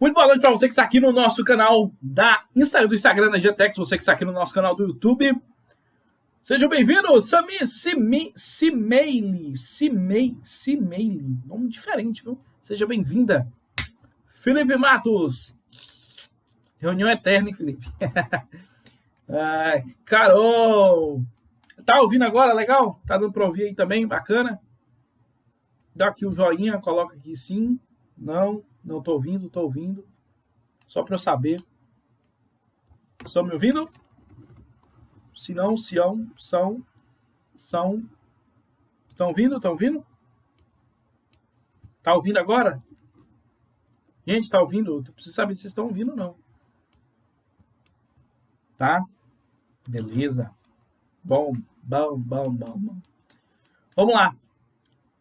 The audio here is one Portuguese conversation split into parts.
Muito boa noite para você que está aqui no nosso canal do Instagram da Getex, você que está aqui no nosso canal do YouTube. Sejam bem-vindos, Sami Cimeili, nome diferente, viu? Seja bem-vinda. Felipe Matos. Reunião eterna, hein, Felipe? Carol. Tá ouvindo agora? Legal? Tá dando para ouvir aí também? Bacana? Dá aqui o joinha, coloca aqui sim. Não tô ouvindo. Só para eu saber. Estão me ouvindo? Se não, são. Estão ouvindo? Tá ouvindo agora? Gente, tá ouvindo? Eu preciso saber se vocês estão ouvindo ou não. Tá? Beleza. Bom. Vamos lá.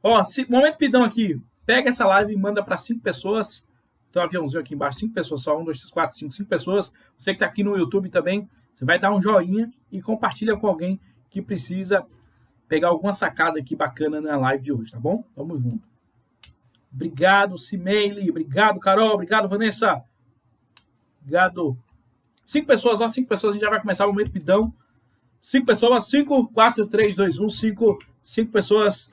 Ó, momento pidão aqui. Pega essa live e manda para 5 pessoas. Tem um aviãozinho aqui embaixo. 5 pessoas só. 1, 2, 3, 4, 5. 5 pessoas. Você que tá aqui no YouTube também. Você vai dar um joinha e compartilha com alguém que precisa pegar alguma sacada aqui bacana na live de hoje, tá bom? Tamo junto. Obrigado, Cimeili. Obrigado, Carol. Obrigado, Vanessa. Obrigado. 5 pessoas, ó. 5 pessoas. A gente já vai começar o momento pidão. 5 pessoas. 5, 4, 3, 2, 1. 5 pessoas.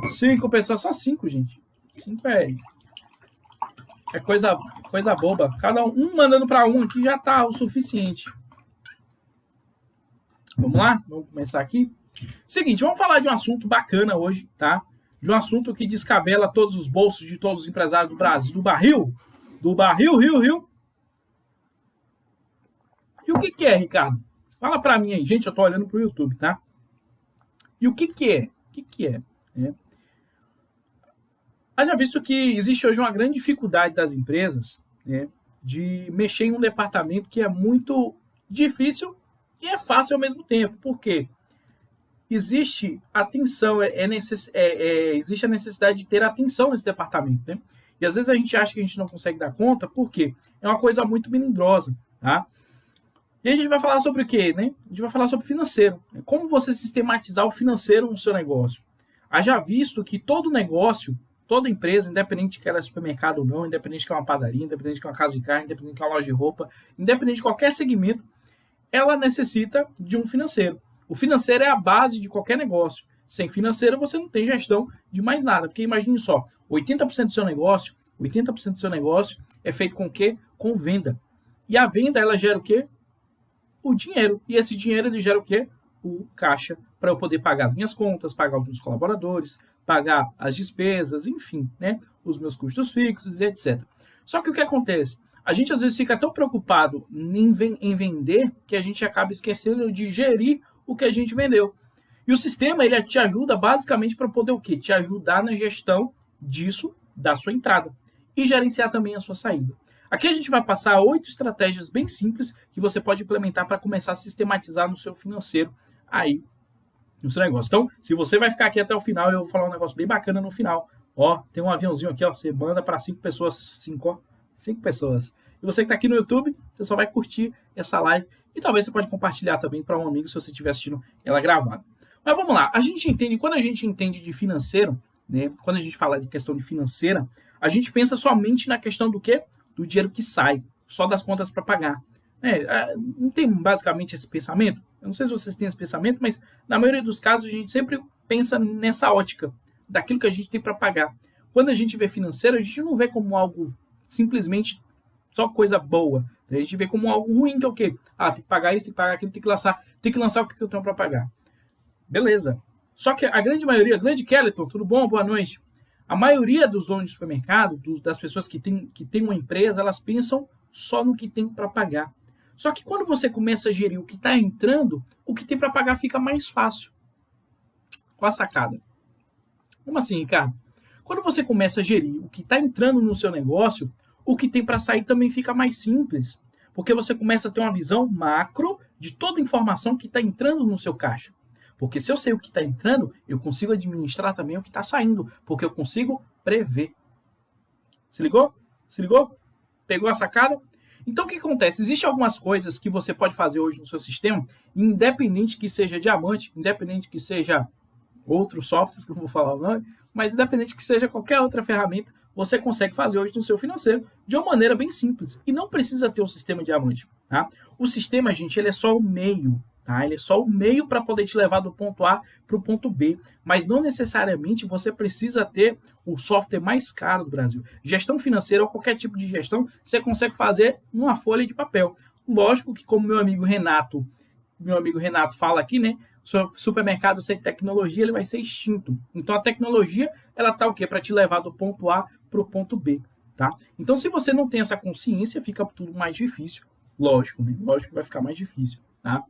5 pessoas. Só 5, gente. 5 é coisa boba. Cada um mandando para um aqui já tá o suficiente. Vamos lá? Vamos começar aqui. Seguinte, vamos falar de um assunto bacana hoje, tá? De um assunto que descabela todos os bolsos de todos os empresários do Brasil, do barril, Rio. E o que é, Ricardo? Fala para mim aí. Gente, eu tô olhando pro YouTube, tá? E o que é? O que é? Haja visto que existe hoje uma grande dificuldade das empresas, né, de mexer em um departamento que é muito difícil e é fácil ao mesmo tempo. Por quê? Existe atenção, existe a necessidade de ter atenção nesse departamento, né? E às vezes a gente acha que a gente não consegue dar conta, porque é uma coisa muito melindrosa, tá? E a gente vai falar sobre o quê, né? A gente vai falar sobre financeiro. Como você sistematizar o financeiro no seu negócio. Haja visto que todo negócio, toda empresa, independente de que ela é supermercado ou não, independente de que é uma padaria, independente de que é uma casa de carne, independente de que é uma loja de roupa, independente de qualquer segmento, ela necessita de um financeiro. O financeiro é a base de qualquer negócio. Sem financeiro, você não tem gestão de mais nada. Porque imagine só, 80% do seu negócio é feito com o quê? Com venda. E a venda, ela gera o quê? O dinheiro. E esse dinheiro, ele gera o quê? O caixa, para eu poder pagar as minhas contas, pagar alguns colaboradores, pagar as despesas, enfim, né? Os meus custos fixos, etc. Só que o que acontece? A gente às vezes fica tão preocupado em vender que a gente acaba esquecendo de gerir o que a gente vendeu. E o sistema, ele te ajuda basicamente para poder o quê? Te ajudar na gestão disso, da sua entrada. E gerenciar também a sua saída. Aqui a gente vai passar 8 estratégias bem simples que você pode implementar para começar a sistematizar no seu financeiro aí no seu negócio. Então, se você vai ficar aqui até o final, eu vou falar um negócio bem bacana no final. Ó, tem um aviãozinho aqui, ó, você manda para 5 pessoas, 5 pessoas. E você que está aqui no YouTube, você só vai curtir essa live e talvez você pode compartilhar também para um amigo se você estiver assistindo ela gravada. Mas vamos lá, quando a gente entende de financeiro, né, quando a gente fala de questão de financeira, a gente pensa somente na questão do quê? Do dinheiro que sai, só das contas para pagar. Não tem basicamente esse pensamento? Eu não sei se vocês têm esse pensamento, mas na maioria dos casos a gente sempre pensa nessa ótica, daquilo que a gente tem para pagar. Quando a gente vê financeiro, a gente não vê como algo simplesmente só coisa boa. A gente vê como algo ruim, que é o quê? Tem que pagar isso, tem que pagar aquilo, tem que lançar o que eu tenho para pagar. Beleza. Só que a grande maioria, grande Kellyton, tudo bom? Boa noite. A maioria dos donos de supermercado, das pessoas que têm uma empresa, elas pensam só no que tem para pagar. Só que quando você começa a gerir o que está entrando, o que tem para pagar fica mais fácil. Qual a sacada? Como assim, Ricardo? Quando você começa a gerir o que está entrando no seu negócio, o que tem para sair também fica mais simples. Porque você começa a ter uma visão macro de toda a informação que está entrando no seu caixa. Porque se eu sei o que está entrando, eu consigo administrar também o que está saindo. Porque eu consigo prever. Se ligou? Pegou a sacada? Então, o que acontece? Existem algumas coisas que você pode fazer hoje no seu sistema, independente que seja diamante, independente que seja outros softwares que eu não vou falar o nome, mas independente que seja qualquer outra ferramenta, você consegue fazer hoje no seu financeiro de uma maneira bem simples. E não precisa ter um sistema diamante. Tá? O sistema, gente, ele é só o meio. Tá? Ele é só o meio para poder te levar do ponto A para o ponto B. Mas não necessariamente você precisa ter o software mais caro do Brasil. Gestão financeira ou qualquer tipo de gestão, você consegue fazer numa folha de papel. Lógico que, como meu amigo Renato fala aqui, né? Supermercado sem tecnologia, ele vai ser extinto. Então a tecnologia, ela tá o quê? Para te levar do ponto A para o ponto B, tá? Então se você não tem essa consciência, fica tudo mais difícil. Lógico, né? Lógico que vai ficar mais difícil, tá?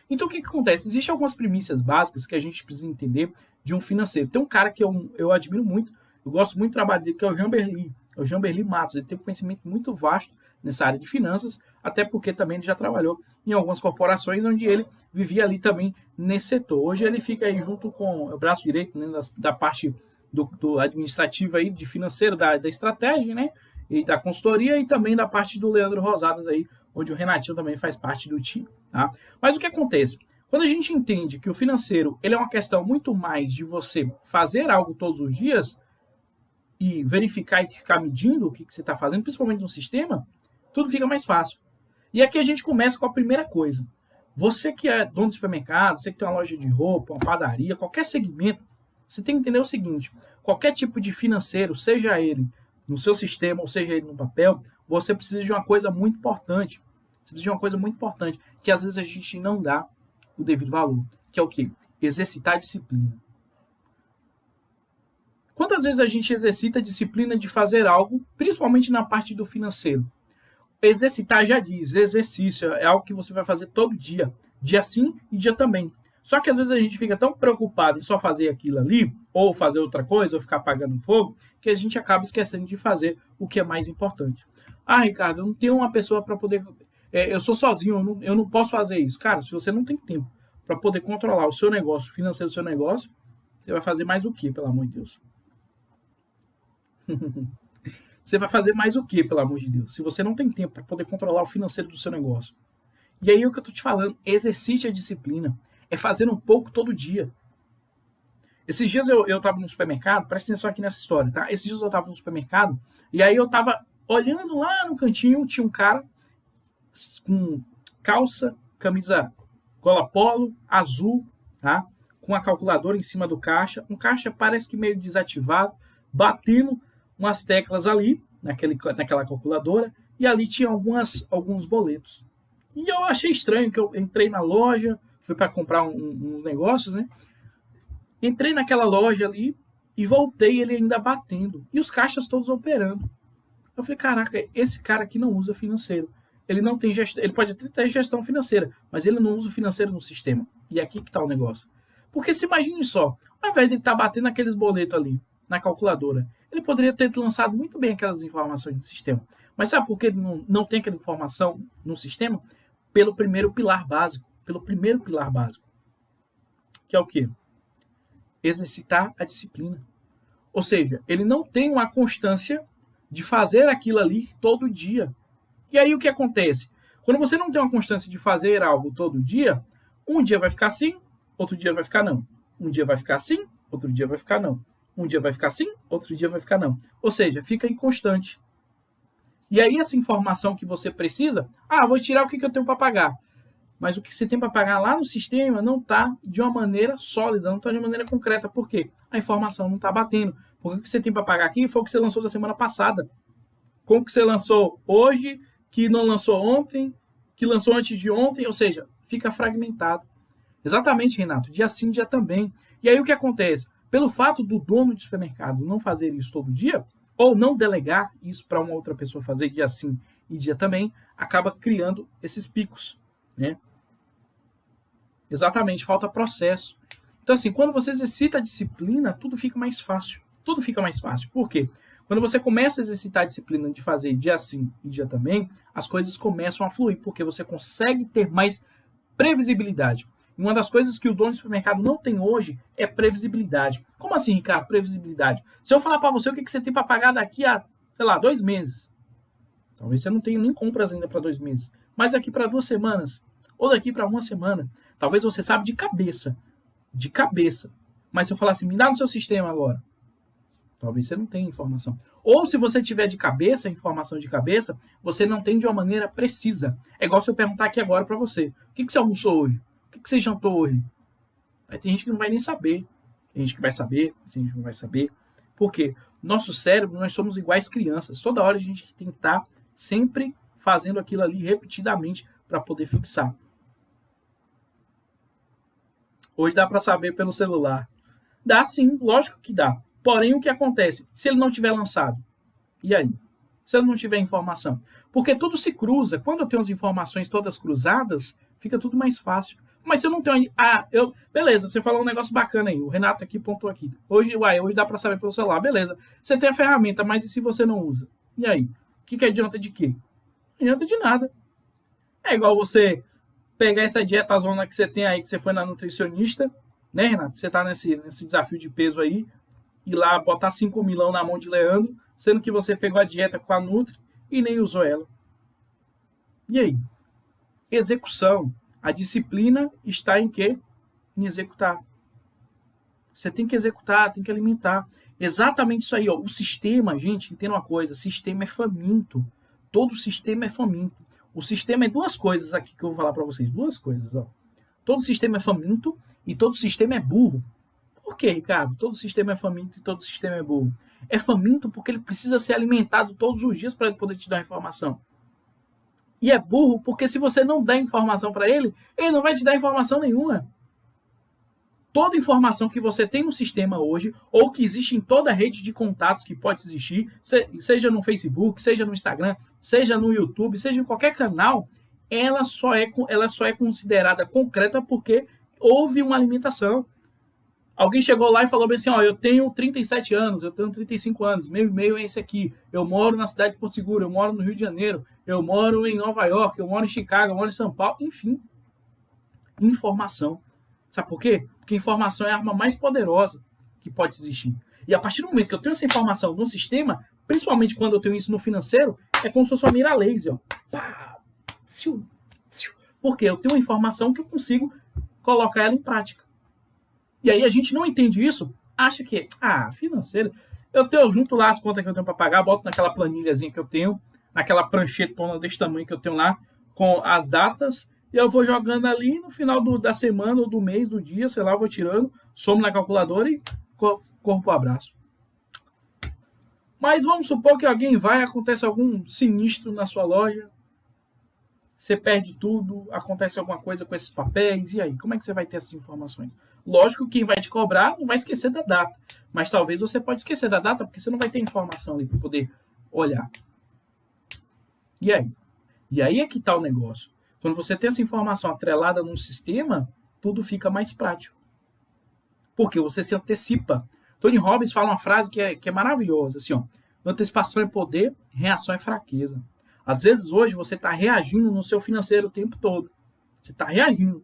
Então o que acontece? Existem algumas premissas básicas que a gente precisa entender de um financeiro. Tem um cara que eu admiro muito, eu gosto muito do trabalho dele, que é o Jean Berli. É o Jean Berli Matos. Ele tem um conhecimento muito vasto nessa área de finanças, até porque também ele já trabalhou em algumas corporações onde ele vivia ali também nesse setor. Hoje ele fica aí junto com o braço direito, né, da parte do administrativo aí, de financeiro, da estratégia, né, e da consultoria, e também da parte do Leandro Rosadas aí, onde o Renatinho também faz parte do time. Tá? Mas o que acontece? Quando a gente entende que o financeiro ele é uma questão muito mais de você fazer algo todos os dias e verificar e ficar medindo o que você está fazendo, principalmente no sistema, tudo fica mais fácil. E aqui a gente começa com a primeira coisa. Você que é dono de supermercado, você que tem uma loja de roupa, uma padaria, qualquer segmento, você tem que entender o seguinte: qualquer tipo de financeiro, seja ele no seu sistema ou seja ele no papel, você precisa de uma coisa muito importante. Você precisa de uma coisa muito importante, que às vezes a gente não dá o devido valor, que é o quê? Exercitar a disciplina. Quantas vezes a gente exercita a disciplina de fazer algo, principalmente na parte do financeiro? Exercitar já diz, exercício é algo que você vai fazer todo dia, dia sim e dia também. Só que às vezes a gente fica tão preocupado em só fazer aquilo ali, ou fazer outra coisa, ou ficar apagando fogo, que a gente acaba esquecendo de fazer o que é mais importante. Ah, Ricardo, eu não tenho uma pessoa para poder... eu sou sozinho, eu não posso fazer isso. Cara, se você não tem tempo para poder controlar o seu negócio, o financeiro do seu negócio, você vai fazer mais o quê, pelo amor de Deus? Você vai fazer mais o quê, pelo amor de Deus? Se você não tem tempo para poder controlar o financeiro do seu negócio. E aí o que eu estou te falando, exercite a disciplina. É fazer um pouco todo dia. Esses dias eu estava no supermercado, presta atenção aqui nessa história, tá? Esses dias eu estava no supermercado, e aí eu estava olhando lá no cantinho, tinha um cara com calça, camisa gola polo, azul, tá? Com a calculadora em cima do caixa. Um caixa parece que meio desativado, batendo umas teclas ali, naquela calculadora, e ali tinha alguns boletos. E eu achei estranho, que eu entrei na loja, fui para comprar um negócio, né? Entrei naquela loja ali e voltei, ele ainda batendo. E os caixas todos operando. Eu falei, caraca, esse cara aqui não usa financeiro. Ele não tem gestão, ele pode até ter gestão financeira, mas ele não usa o financeiro no sistema. E aqui que está o negócio. Porque se imagine só, ao invés de ele estar batendo aqueles boletos ali, na calculadora, ele poderia ter lançado muito bem aquelas informações no sistema. Mas sabe por que ele não tem aquela informação no sistema? Pelo primeiro pilar básico. Pelo primeiro pilar básico. Que é o quê? Exercitar a disciplina. Ou seja, ele não tem uma constância de fazer aquilo ali todo dia. E aí o que acontece? Quando você não tem uma constância de fazer algo todo dia, um dia vai ficar sim, outro dia vai ficar não. Um dia vai ficar sim, outro dia vai ficar não. Um dia vai ficar sim, outro dia vai ficar não. Ou seja, fica inconstante. E aí essa informação que você precisa, vou tirar o que eu tenho para pagar. Mas o que você tem para pagar lá no sistema não está de uma maneira sólida, não está de uma maneira concreta. Por quê? A informação não está batendo. Porque o que você tem para pagar aqui foi o que você lançou da semana passada. Como que você lançou hoje, que não lançou ontem, que lançou antes de ontem, ou seja, fica fragmentado. Exatamente, Renato, dia sim, dia também. E aí o que acontece? Pelo fato do dono de supermercado não fazer isso todo dia, ou não delegar isso para uma outra pessoa fazer dia sim e dia também, acaba criando esses picos, né? Exatamente, falta processo. Então, assim, quando você exercita a disciplina, tudo fica mais fácil. Tudo fica mais fácil. Por quê? Quando você começa a exercitar a disciplina de fazer dia sim e dia também, as coisas começam a fluir, porque você consegue ter mais previsibilidade. Uma das coisas que o dono de supermercado não tem hoje é previsibilidade. Como assim, Ricardo, previsibilidade? Se eu falar para você o que você tem para pagar daqui a, 2 meses. Talvez você não tenha nem compras ainda para 2 meses. Mas daqui para 2 semanas. Ou daqui para 1 semana. Talvez você saiba de cabeça. Mas se eu falar assim, me dá no seu sistema agora, talvez você não tenha informação. Ou se você tiver de cabeça, informação de cabeça, você não tem de uma maneira precisa. É igual se eu perguntar aqui agora para você, o que você almoçou hoje? O que você jantou hoje? Aí tem gente que não vai nem saber. Tem gente que vai saber, tem gente que não vai saber. Por quê? Nosso cérebro, nós somos iguais crianças. Toda hora a gente tem que estar sempre fazendo aquilo ali repetidamente para poder fixar. Hoje dá para saber pelo celular. Dá sim, lógico que dá. Porém, o que acontece? Se ele não tiver lançado, e aí? Se ele não tiver informação? Porque tudo se cruza. Quando eu tenho as informações todas cruzadas, fica tudo mais fácil. Mas se eu não tenho... beleza, você falou um negócio bacana aí. O Renato aqui pontuou aqui. Hoje dá para saber pelo celular. Beleza. Você tem a ferramenta, mas e se você não usa? E aí? O que adianta de quê? Não adianta de nada. É igual você pegar essa dieta zona que você tem aí, que você foi na nutricionista, né, Renato? Você tá nesse desafio de peso aí, ir lá botar 5 milão na mão de Leandro, sendo que você pegou a dieta com a Nutri e nem usou ela. E aí? Execução. A disciplina está em quê? Em executar. Você tem que executar, tem que alimentar. Exatamente isso aí, ó. O sistema, gente, entenda uma coisa, sistema é faminto. Todo sistema é faminto. O sistema é duas coisas aqui que eu vou falar para vocês. Duas coisas, ó. Todo sistema é faminto e todo sistema é burro. Por quê, Ricardo? Todo sistema é faminto e todo sistema é burro. É faminto porque ele precisa ser alimentado todos os dias para ele poder te dar informação. E é burro porque se você não der informação para ele, ele não vai te dar informação nenhuma. Toda informação que você tem no sistema hoje, ou que existe em toda a rede de contatos que pode existir, seja no Facebook, seja no Instagram, seja no YouTube, seja em qualquer canal, ela só é considerada concreta porque houve uma alimentação. Alguém chegou lá e falou bem assim, ó, eu tenho 37 anos, eu tenho 35 anos, meu e-mail é esse aqui, eu moro na cidade de Porto Seguro, eu moro no Rio de Janeiro, eu moro em Nova York, eu moro em Chicago, eu moro em São Paulo, enfim. Informação. Sabe por quê? Porque informação é a arma mais poderosa que pode existir. E a partir do momento que eu tenho essa informação no sistema, principalmente quando eu tenho isso no financeiro, é como se fosse uma mira laser, ó. Pá, tziu, tziu. Porque eu tenho uma informação que eu consigo colocar ela em prática. E aí a gente não entende isso, acha que, financeiro, eu junto lá as contas que eu tenho para pagar, boto naquela planilhazinha que eu tenho, naquela prancheta desse tamanho que eu tenho lá, com as datas, e eu vou jogando ali no final da semana, ou do mês, do dia, sei lá, eu vou tirando, somo na calculadora e corro pro abraço. Mas vamos supor que alguém acontece algum sinistro na sua loja, você perde tudo, acontece alguma coisa com esses papéis, e aí? Como é que você vai ter essas informações? Lógico que quem vai te cobrar não vai esquecer da data, mas talvez você pode esquecer da data porque você não vai ter informação ali para poder olhar. E aí? E aí é que está o negócio. Quando você tem essa informação atrelada num sistema, tudo fica mais prático. Porque você se antecipa. Tony Robbins fala uma frase que é maravilhosa, assim, ó, antecipação é poder, reação é fraqueza. Às vezes hoje você está reagindo no seu financeiro o tempo todo. Você está reagindo.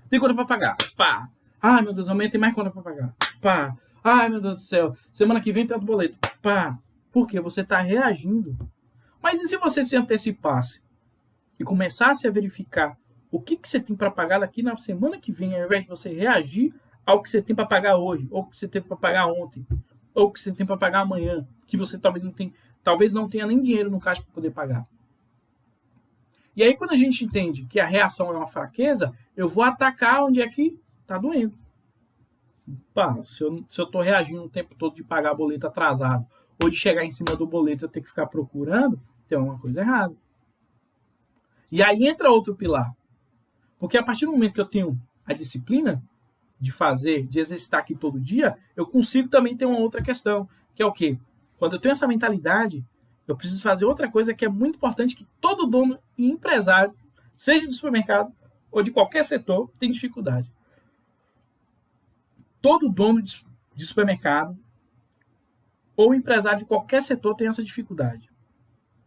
Tem conta para pagar. Pá. Ai, meu Deus, amanhã tem mais conta para pagar. Pá. Ai, meu Deus do céu. Semana que vem tem outro boleto. Pá. Por quê? Você está reagindo. Mas e se você se antecipasse e começasse a verificar o que você tem para pagar daqui na semana que vem, ao invés de você reagir ao que você tem para pagar hoje, ou que você teve para pagar ontem, ou que você tem para pagar amanhã, que você talvez não tenha nem dinheiro no caixa para poder pagar. E aí, quando a gente entende que a reação é uma fraqueza, eu vou atacar onde é que está doendo. Pá, se eu estou reagindo o tempo todo de pagar boleto atrasado, ou de chegar em cima do boleto e eu ter que ficar procurando, tem alguma coisa errada. E aí entra outro pilar. Porque a partir do momento que eu tenho a disciplina de fazer, de exercitar aqui todo dia, eu consigo também ter uma outra questão, que é o quê? Quando eu tenho essa mentalidade, eu preciso fazer outra coisa que é muito importante, que todo dono e empresário, seja de supermercado ou de qualquer setor, tem dificuldade. Todo dono de supermercado ou empresário de qualquer setor tem essa dificuldade.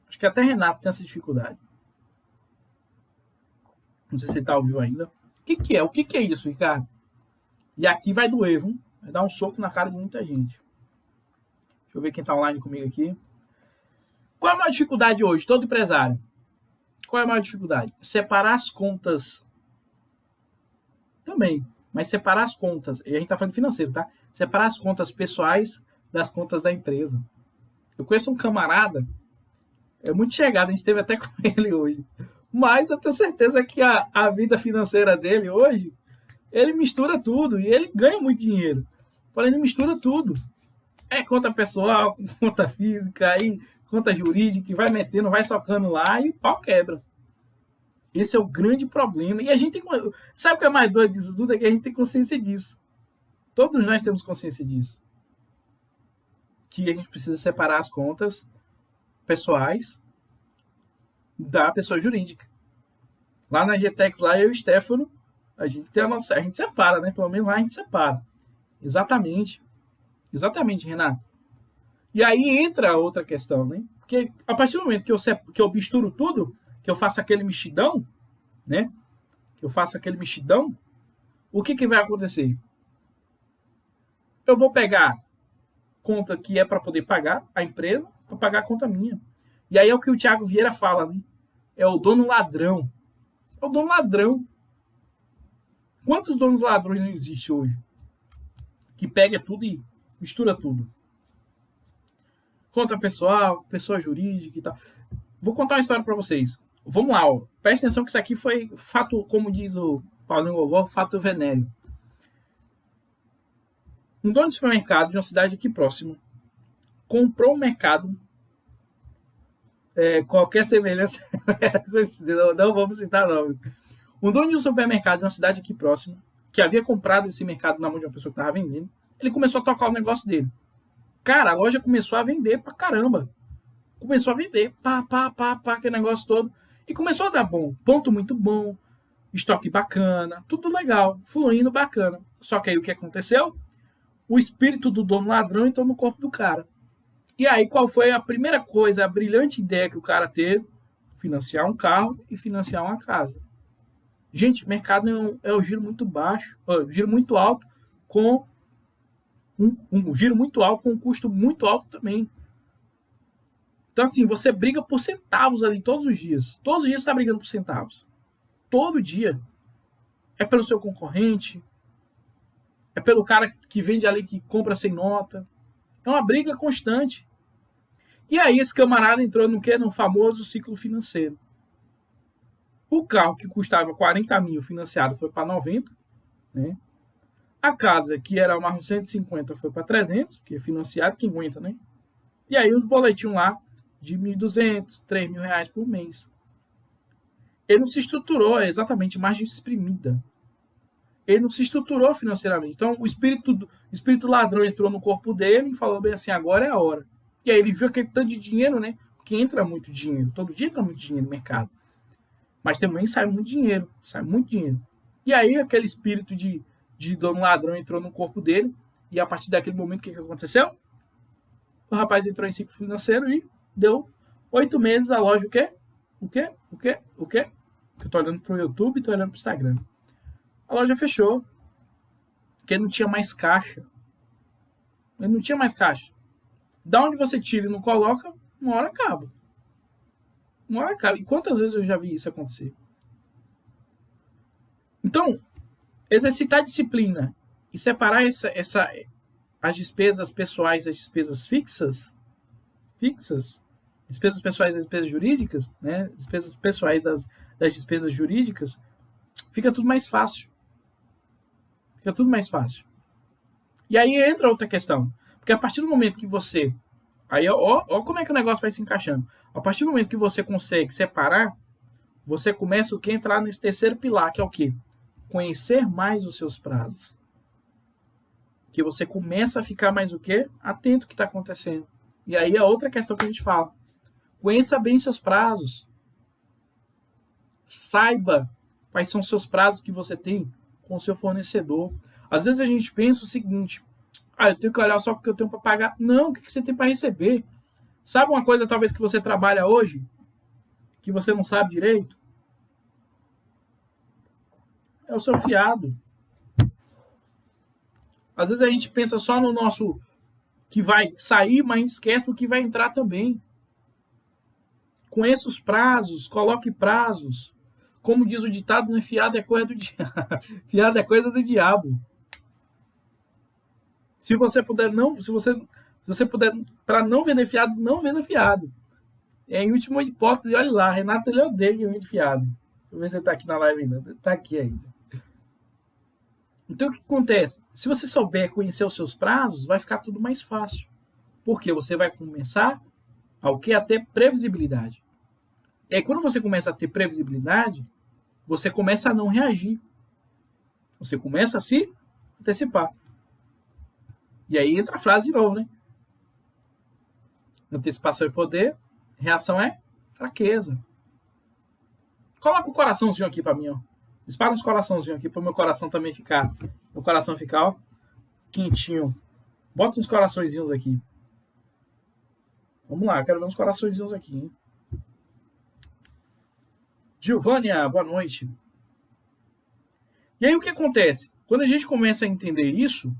Acho que até Renato tem essa dificuldade. Não sei se ele está ao vivo ainda. O que é? O que é isso, Ricardo? E aqui vai doer, viu? Vai dar um soco na cara de muita gente. Deixa eu ver quem está online comigo aqui. Qual é a maior dificuldade hoje, todo empresário? Qual é a maior dificuldade? Separar as contas. Também. Mas separar as contas, e a gente tá falando financeiro, tá? Separar as contas pessoais das contas da empresa. Eu conheço um camarada, é muito chegado, a gente esteve até com ele hoje. Mas eu tenho certeza que a vida financeira dele hoje, ele mistura tudo e ele ganha muito dinheiro. Porém, ele mistura tudo. É conta pessoal, conta física, aí conta jurídica, e vai metendo, vai socando lá e o pau quebra. Esse é o grande problema. E a gente tem. Sabe o que é mais doido disso tudo? É que a gente tem consciência disso. Todos nós temos consciência disso. Que a gente precisa separar as contas pessoais da pessoa jurídica. Lá na GTEX, lá eu e o Stefano, a gente tem a nossa. A gente separa, né? Pelo menos lá a gente separa. Exatamente. Exatamente, Renato. E aí entra outra questão, né? Porque a partir do momento que eu misturo tudo, que eu faço aquele mexidão, né? Que eu faço aquele mexidão, o que vai acontecer? Eu vou pegar conta que é para poder pagar a empresa, para pagar a conta minha. E aí é o que o Thiago Vieira fala, né? É o dono ladrão. É o dono ladrão. Quantos donos ladrões não existem hoje? Que pega tudo e mistura tudo. Conta pessoal, pessoa jurídica e tal. Vou contar uma história para vocês. Vamos lá, ó. Presta atenção que isso aqui foi fato, como diz o Paulinho Gogó, fato venéreo. Um dono de supermercado de uma cidade aqui próxima comprou um mercado. Qualquer semelhança não vamos citar não. Um dono de um supermercado de uma cidade aqui próxima, que havia comprado esse mercado na mão de uma pessoa que estava vendendo, ele começou a tocar o negócio dele. Cara, a loja começou a vender pra caramba. Começou a vender, aquele negócio todo. E começou a dar bom. Ponto muito bom, estoque bacana, tudo legal, fluindo bacana. Só que aí o que aconteceu? O espírito do dono ladrão entrou no corpo do cara. E aí qual foi a primeira coisa, a brilhante ideia que o cara teve? Financiar um carro e financiar uma casa. Gente, o mercado é um giro muito baixo, giro muito alto, com um giro muito alto, com um custo muito alto também. Então, assim, você briga por centavos ali todos os dias. Todos os dias você está brigando por centavos. Todo dia. É pelo seu concorrente. É pelo cara que vende ali, que compra sem nota. É uma briga constante. E aí esse camarada entrou no quê? No famoso ciclo financeiro. O carro que custava 40 mil financiado foi para 90. Né? A casa, que era uma 150, foi para 300, porque é financiado, quem aguenta, né? E aí os boletinhos lá de 1.200, 3.000 reais por mês. Ele não se estruturou, é exatamente margem exprimida. Ele não se estruturou financeiramente. Então o espírito ladrão entrou no corpo dele e falou bem assim, agora é a hora. E aí ele viu aquele tanto de dinheiro, né? Porque entra muito dinheiro. Todo dia entra muito dinheiro no mercado. Mas também sai muito dinheiro. Sai muito dinheiro. E aí aquele espírito de dono ladrão entrou no corpo dele. E a partir daquele momento, o que aconteceu? O rapaz entrou em ciclo financeiro e deu 8 meses a loja o quê? O quê? Eu tô olhando pro YouTube e tô olhando pro Instagram. A loja fechou. Porque ele não tinha mais caixa. Ele não tinha mais caixa. Da onde você tira e não coloca, uma hora acaba. Uma hora acaba. E quantas vezes eu já vi isso acontecer? Então, exercitar a disciplina e separar as despesas pessoais das despesas fixas, despesas pessoais das despesas jurídicas, né? Despesas pessoais das despesas jurídicas, fica tudo mais fácil. Fica tudo mais fácil. E aí entra outra questão. Porque a partir do momento que você... Aí, ó como é que o negócio vai se encaixando. A partir do momento que você consegue separar, você começa a entrar nesse terceiro pilar, que é o quê? Conhecer mais os seus prazos. Que você começa a ficar mais o quê? Atento ao que está acontecendo. E aí é outra questão que a gente fala. Conheça bem seus prazos. Saiba quais são os seus prazos que você tem com o seu fornecedor. Às vezes a gente pensa o seguinte... eu tenho que olhar só porque eu tenho para pagar. Não, o que você tem para receber? Sabe uma coisa talvez que você trabalha hoje? Que você não sabe direito? É o seu fiado. Às vezes a gente pensa só no nosso que vai sair, mas a gente esquece do que vai entrar também. Conheça os prazos, coloque prazos. Como diz o ditado, né? Fiado é coisa do diabo. Fiado é coisa do diabo. Se você puder não, se você puder para não vender fiado, não venda fiado. Em última hipótese, olha lá, Renato ele odeia que vende fiado. Deixa eu ver se ele tá aqui na live ainda. Ele tá aqui ainda. Então o que acontece? Se você souber conhecer os seus prazos, vai ficar tudo mais fácil. Porque você vai começar ao que? A ter previsibilidade. E aí quando você começa a ter previsibilidade, você começa a não reagir. Você começa a se antecipar. E aí entra a frase de novo, né? Antecipação é poder, reação é fraqueza. Coloca o coraçãozinho aqui para mim, ó. Dispara uns coraçãozinhos aqui para o meu coração também ficar. Meu coração ficar, ó, quentinho. Bota uns coraçõezinhos aqui. Vamos lá, quero ver uns coraçõezinhos aqui, hein? Gilvânia, boa noite. E aí o que acontece? Quando a gente começa a entender isso,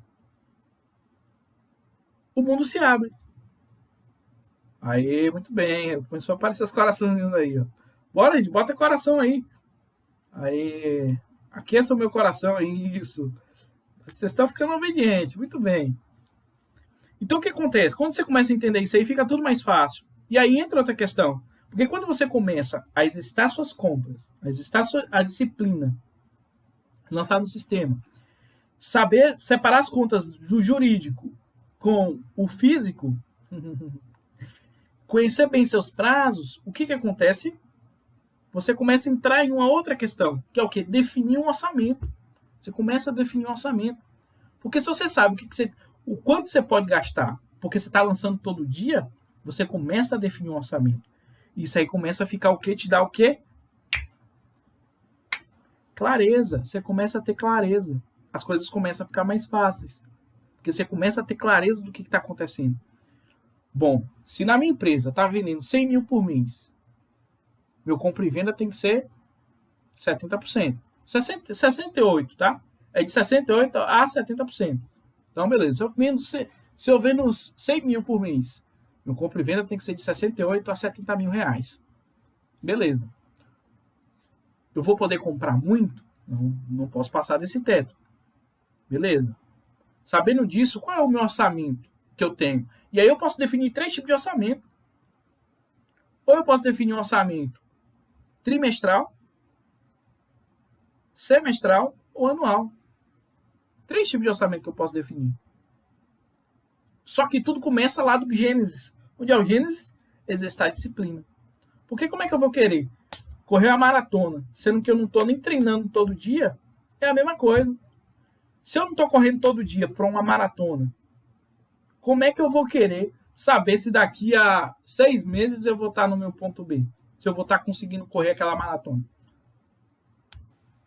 o mundo se abre. Aí, muito bem. Começou a aparecer os corações aí, ó. Bora, gente, bota coração aí. Aí, aqueça o meu coração, isso. Vocês estão ficando obedientes, muito bem. Então, o que acontece? Quando você começa a entender isso aí, fica tudo mais fácil. E aí entra outra questão. Porque quando você começa a exercitar suas compras, a exercitar a disciplina lançada no sistema, saber separar as contas do jurídico com o físico, conhecer bem seus prazos, o que acontece? Você começa a entrar em uma outra questão, que é o quê? Definir um orçamento. Você começa a definir um orçamento. Porque se você sabe o quanto você pode gastar, porque você está lançando todo dia, você começa a definir um orçamento. Isso aí começa a ficar o quê? Te dá o quê? Clareza. Você começa a ter clareza. As coisas começam a ficar mais fáceis. Porque você começa a ter clareza do que está acontecendo. Bom, se na minha empresa está vendendo 100 mil por mês, meu compra e venda tem que ser 70%. 68%, tá? É de 68% a 70%. Então, beleza. Se eu vendo 100 mil por mês, meu compra e venda tem que ser de 68 a 70 mil reais. Beleza. Eu vou poder comprar muito? Não posso passar desse teto. Beleza. Sabendo disso, qual é o meu orçamento que eu tenho? E aí eu posso definir 3 tipos de orçamento. Ou eu posso definir um orçamento trimestral, semestral ou anual. 3 tipos de orçamento que eu posso definir. Só que tudo começa lá do Gênesis. Onde é o Gênesis? Exercitar a disciplina. Porque como é que eu vou querer correr a maratona, sendo que eu não estou nem treinando todo dia? É a mesma coisa. Se eu não estou correndo todo dia para uma maratona, como é que eu vou querer saber se daqui a 6 meses eu vou estar no meu ponto B? Se eu vou estar conseguindo correr aquela maratona?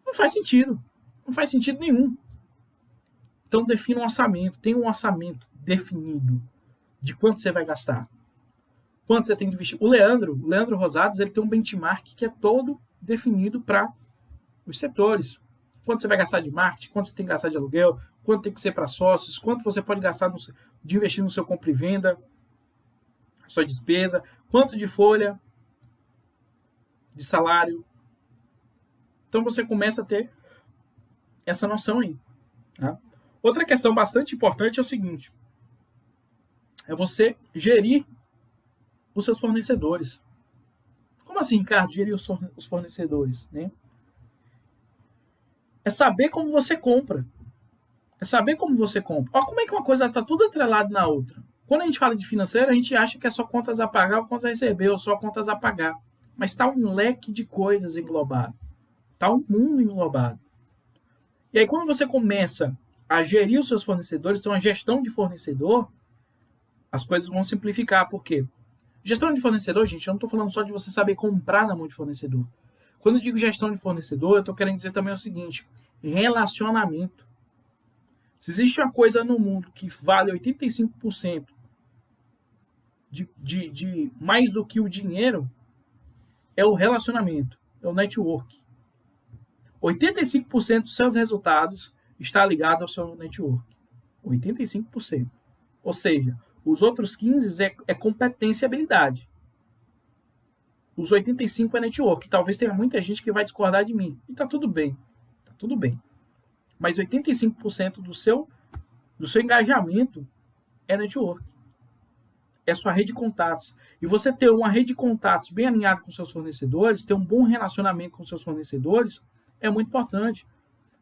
Não faz sentido. Não faz sentido nenhum. Então defina um orçamento. Tem um orçamento definido de quanto você vai gastar. Quanto você tem que investir. O Leandro Rosados, ele tem um benchmark que é todo definido para os setores. Quanto você vai gastar de marketing, quanto você tem que gastar de aluguel, quanto tem que ser para sócios, quanto você pode gastar de investir no seu compra e venda, sua despesa, quanto de folha, de salário. Então você começa a ter essa noção aí. Tá? Outra questão bastante importante é o seguinte: é você gerir os seus fornecedores. Como assim, Ricardo, gerir os fornecedores? Né? É saber como você compra. É saber como você compra. Olha como é que uma coisa está tudo atrelado na outra. Quando a gente fala de financeiro, a gente acha que é só contas a pagar ou contas a receber, ou só contas a pagar. Mas está um leque de coisas englobado. Está um mundo englobado. E aí, quando você começa a gerir os seus fornecedores, então a gestão de fornecedor, as coisas vão simplificar. Por quê? Gestão de fornecedor, gente, eu não estou falando só de você saber comprar na mão de fornecedor. Quando eu digo gestão de fornecedor, eu estou querendo dizer também o seguinte: relacionamento. Se existe uma coisa no mundo que vale 85% de mais do que o dinheiro, é o relacionamento, é o network. 85% dos seus resultados está ligado ao seu network. 85%. Ou seja, os outros 15% é competência e habilidade. Os 85% é network. Talvez tenha muita gente que vai discordar de mim. E tá tudo bem. Tá tudo bem. Mas 85% do seu engajamento é network. É sua rede de contatos. E você ter uma rede de contatos bem alinhada com seus fornecedores, ter um bom relacionamento com seus fornecedores, é muito importante.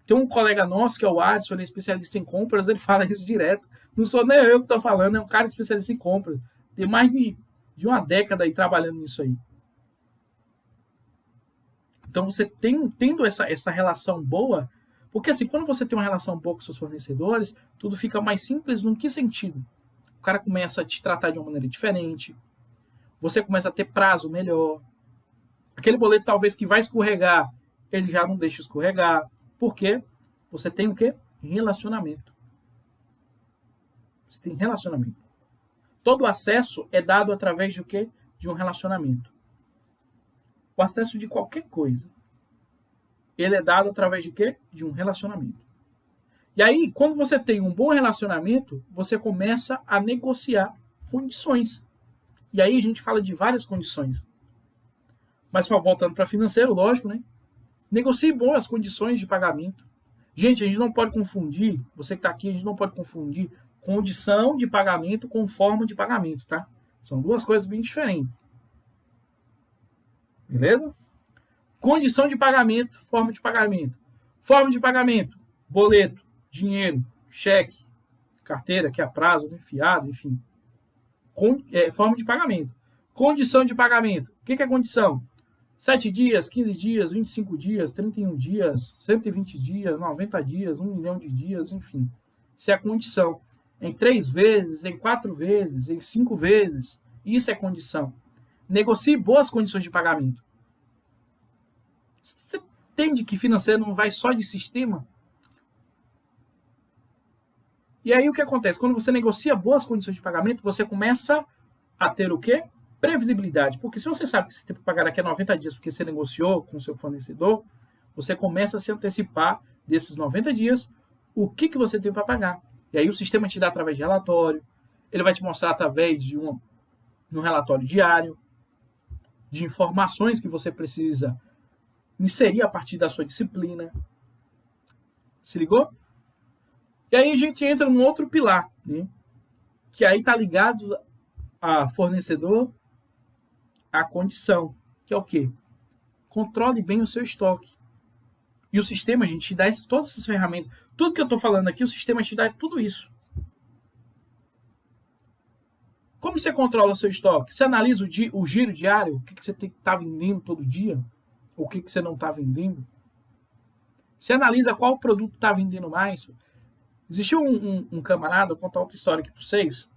Tem um colega nosso, que é o Alisson, ele é especialista em compras, ele fala isso direto. Não sou nem eu que estou falando, é um cara especialista em compras. Tem mais de uma década aí trabalhando nisso aí. Então, você tendo essa relação boa, porque assim, quando você tem uma relação boa com seus fornecedores, tudo fica mais simples. Num que sentido? O cara começa a te tratar de uma maneira diferente, você começa a ter prazo melhor. Aquele boleto talvez que vai escorregar, ele já não deixa escorregar. Por quê? Você tem o quê? Relacionamento. Você tem relacionamento. Todo acesso é dado através de o quê? De um relacionamento. O acesso de qualquer coisa, ele é dado através de quê? De um relacionamento. E aí, quando você tem um bom relacionamento, você começa a negociar condições. E aí a gente fala de várias condições. Mas voltando para financeiro, lógico, né? Negocie boas condições de pagamento. Gente, a gente não pode confundir, você que está aqui, a gente não pode confundir condição de pagamento com forma de pagamento, tá? São duas coisas bem diferentes. Beleza? Condição de pagamento, forma de pagamento. Forma de pagamento, boleto, dinheiro, cheque, carteira, que é a prazo, né? Fiado, enfim. Forma de pagamento. Condição de pagamento. O que é condição? 7 dias, 15 dias, 25 dias, 31 dias, 120 dias, 90 dias, 1 milhão de dias, enfim. Isso é a condição. Em 3 vezes, em 4 vezes, em 5 vezes. Isso é condição. Negocie boas condições de pagamento. Você entende que financeiro não vai só de sistema? E aí o que acontece? Quando você negocia boas condições de pagamento, você começa a ter o quê? Previsibilidade. Porque se você sabe que você tem que pagar daqui a 90 dias porque você negociou com o seu fornecedor, você começa a se antecipar desses 90 dias o que você tem para pagar. E aí o sistema te dá através de relatório, ele vai te mostrar através de um relatório diário, de informações que você precisa inserir a partir da sua disciplina. Se ligou? E aí a gente entra num outro pilar, né? Que aí está ligado a fornecedor, a condição, que é o quê? Controle bem o seu estoque. E o sistema, a gente te dá todas essas ferramentas. Tudo que eu estou falando aqui, o sistema te dá tudo isso. Como você controla o seu estoque? Você analisa o giro diário, o que você está vendendo todo dia, ou o que você não está vendendo. Você analisa qual produto está vendendo mais. Existiu um camarada, vou contar outra história aqui para vocês.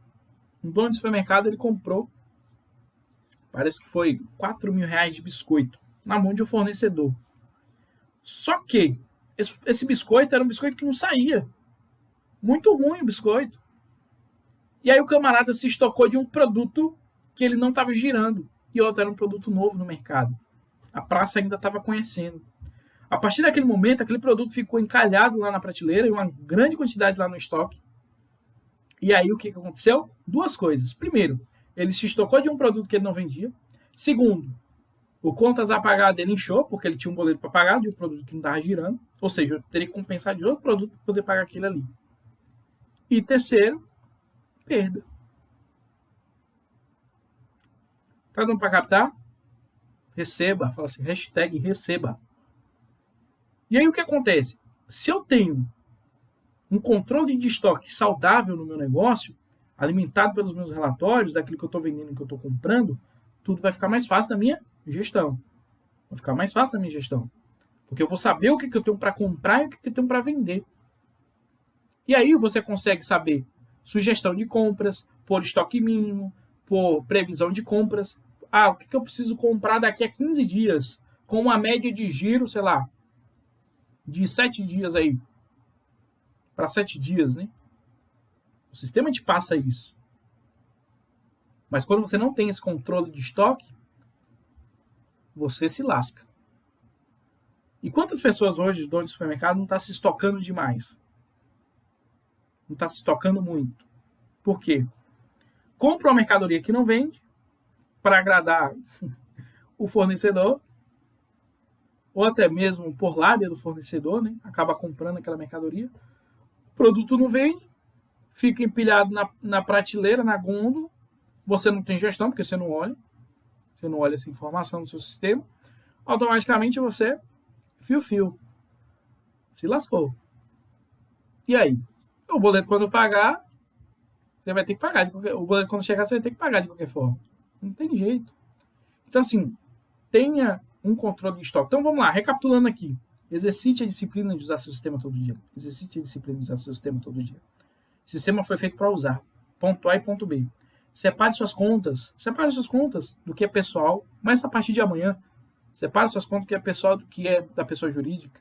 Um dono de supermercado, ele comprou, parece que foi R$4.000 de biscoito, na mão de um fornecedor. Só que esse biscoito era um biscoito que não saía. Muito ruim o biscoito. E aí o camarada se estocou de um produto que ele não estava girando. E outro era um produto novo no mercado. A praça ainda estava conhecendo. A partir daquele momento, aquele produto ficou encalhado lá na prateleira, e uma grande quantidade lá no estoque. E aí o que aconteceu? Duas coisas. Primeiro, ele se estocou de um produto que ele não vendia. Segundo, o contas a pagar dele inchou, porque ele tinha um boleto para pagar de um produto que não estava girando. Ou seja, eu teria que compensar de outro produto para poder pagar aquele ali. E terceiro, perda. Tá dando para captar? Receba. Fala assim, hashtag receba. E aí o que acontece? Se eu tenho um controle de estoque saudável no meu negócio, alimentado pelos meus relatórios, daquilo que eu estou vendendo e que eu estou comprando, tudo vai ficar mais fácil na minha gestão. Vai ficar mais fácil na minha gestão. Porque eu vou saber o que eu tenho para comprar e o que eu tenho para vender. E aí você consegue saber sugestão de compras, por estoque mínimo, por previsão de compras. O que eu preciso comprar daqui a 15 dias, com uma média de giro, sei lá, de 7 dias aí. Para 7 dias, né? O sistema te passa isso. Mas quando você não tem esse controle de estoque, você se lasca. E quantas pessoas hoje, donos de supermercado, não estão se estocando demais? Não está se estocando muito. Por quê? Compra uma mercadoria que não vende para agradar o fornecedor, ou até mesmo por lábia do fornecedor, né? Acaba comprando aquela mercadoria. O produto não vende, fica empilhado na prateleira, na gôndola. Você não tem gestão, porque você não olha essa informação no seu sistema. Automaticamente você, fio, se lascou. E aí? O boleto quando pagar, você vai ter que pagar. O boleto quando chegar, você vai ter que pagar de qualquer forma. Não tem jeito. Então, assim, tenha um controle de estoque. Então, vamos lá, recapitulando aqui. Exercite a disciplina de usar seu sistema todo dia. Exercite a disciplina de usar seu sistema todo dia. O sistema foi feito para usar. Ponto A e ponto B. Separe suas contas do que é pessoal, mas a partir de amanhã, separe suas contas do que é pessoal do que é da pessoa jurídica.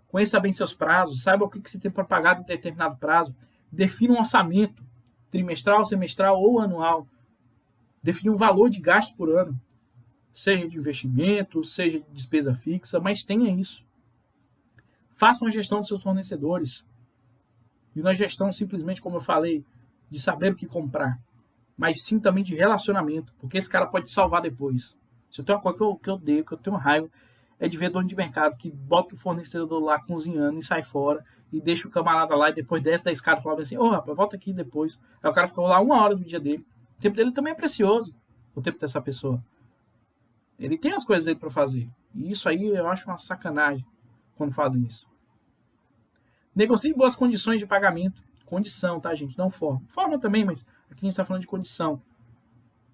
Conheça bem seus prazos, saiba o que você tem para pagar em determinado prazo. Defina um orçamento, trimestral, semestral ou anual. Define um valor de gasto por ano, seja de investimento, seja de despesa fixa, mas tenha isso. Faça uma gestão dos seus fornecedores. E não é gestão simplesmente, como eu falei, de saber o que comprar, mas sim também de relacionamento, porque esse cara pode te salvar depois. Se eu tenho uma coisa que eu odeio, que eu tenho raiva, é de ver dono de mercado que bota o fornecedor lá cozinhando e sai fora e deixa o camarada lá e depois desce da escada e fala assim, rapaz, volta aqui depois. Aí o cara ficou lá 1 hora do dia dele. O tempo dele também é precioso, o tempo dessa pessoa. Ele tem as coisas dele para fazer. E isso aí eu acho uma sacanagem quando fazem isso. Negocie boas condições de pagamento. Condição, tá, gente? Não forma. Forma também, mas aqui a gente está falando de condição.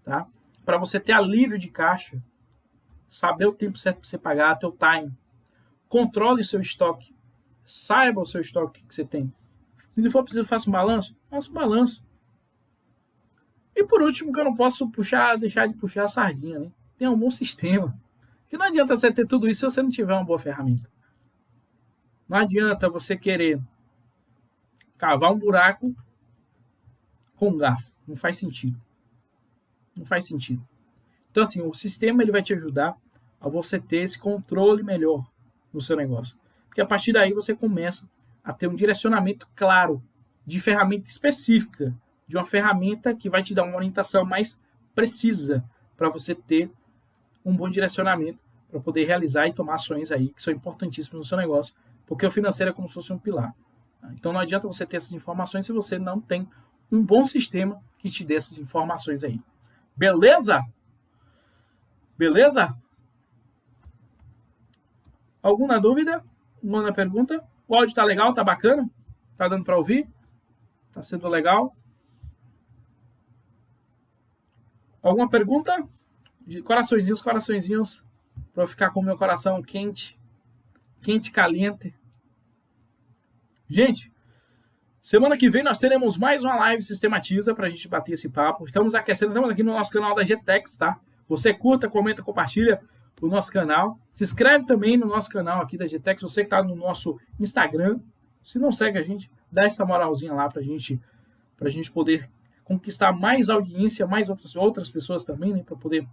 Tá? Para você ter alívio de caixa, saber o tempo certo para você pagar, teu time. Controle o seu estoque. Saiba o seu estoque que você tem. Se for preciso, faça um balanço. Faça um balanço. E por último, que eu não posso deixar de puxar a sardinha, né? Tenha um bom sistema. Porque não adianta você ter tudo isso se você não tiver uma boa ferramenta. Não adianta você querer cavar um buraco com um garfo. Não faz sentido. Não faz sentido. Então, assim, o sistema ele vai te ajudar a você ter esse controle melhor no seu negócio. Porque a partir daí você começa a ter um direcionamento claro de ferramenta específica, de uma ferramenta que vai te dar uma orientação mais precisa para você ter um bom direcionamento para poder realizar e tomar ações aí que são importantíssimas no seu negócio, porque o financeiro é como se fosse um pilar. Então não adianta você ter essas informações se você não tem um bom sistema que te dê essas informações aí. Beleza? Beleza? Alguma dúvida? Alguma pergunta? O áudio tá legal? Tá bacana? Tá dando para ouvir? Tá sendo legal? Alguma pergunta? De coraçõezinhos, para eu ficar com o meu coração quente, caliente. Gente, semana que vem nós teremos mais uma live Sistematiza para a gente bater esse papo. Estamos aquecendo, estamos aqui no nosso canal da GTEX, tá? Você curta, comenta, compartilha o nosso canal. Se inscreve também no nosso canal aqui da GTEX. Você que está no nosso Instagram. Se não segue a gente, dá essa moralzinha lá para a gente poder conquistar mais audiência, mais outras pessoas também, né? Para poder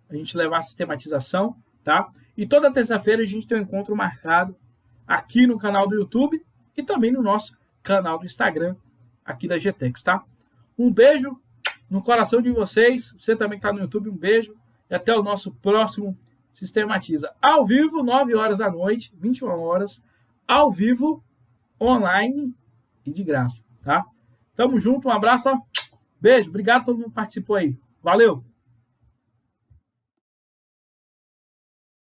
a gente levar a sistematização, tá? E toda terça-feira a gente tem um encontro marcado aqui no canal do YouTube e também no nosso canal do Instagram aqui da GTEX, tá? Um beijo no coração de vocês. Você também que está no YouTube, um beijo. E até o nosso próximo Sistematiza. Ao vivo, 9 horas da noite, 21 horas. Ao vivo, online e de graça, tá? Tamo junto, um abraço. Beijo, obrigado a todo mundo que participou aí. Valeu!